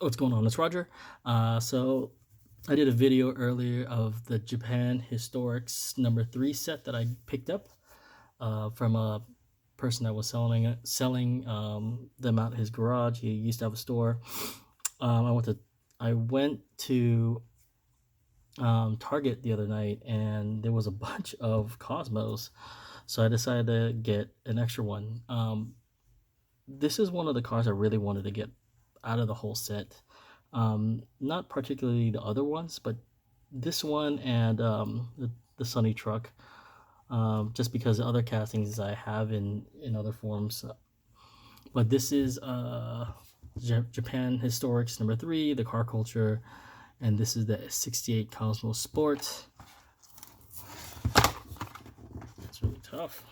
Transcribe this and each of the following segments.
What's going on? It's Roger. So I did a video earlier of the Japan Historics number 3 set that I picked up from a person that was selling them out in his garage. He used to have a store. I went to Target the other night, and there was a bunch of Cosmos, so I decided to get an extra one. This is one of the cars I really wanted to get out of the whole set. Not particularly the other ones, but this one and the Sunny truck. Just because the other castings I have in other forms. But this is Japan Historics number 3, the car culture, and this is the '68 Cosmo Sport. It's really tough.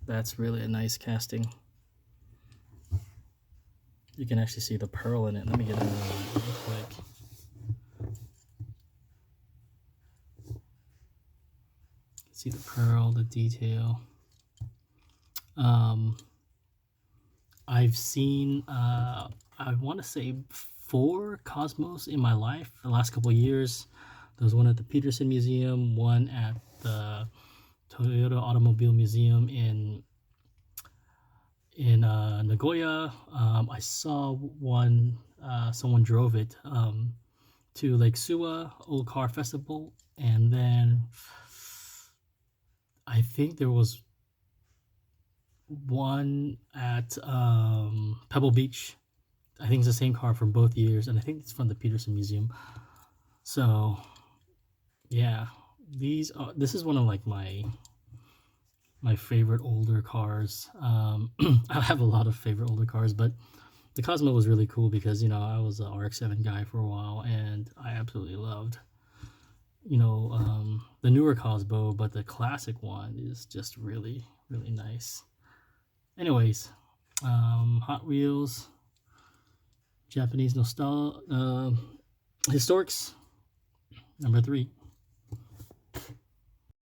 That's really a nice casting. You can actually see the pearl in it. Let me get it real quick. See the pearl, the detail. I've seen, I want to say 4 Cosmos in my life the last couple of years. There was one at the Peterson Museum, one at the Toyota Automobile Museum in Nagoya. I saw one, someone drove it to Lake Suwa Old Car Festival, and then I think there was one at Pebble Beach. I think it's the same car from both years, and I think it's from the Peterson Museum. So yeah, this is one of like my favorite older cars. I have a lot of favorite older cars, but the Cosmo was really cool because, you know, I was an RX-7 guy for a while, and I absolutely loved, you know, the newer Cosmo, but the classic one is just really, really nice. Anyways, Hot Wheels, Japanese Nostalgia, Historics, number 3.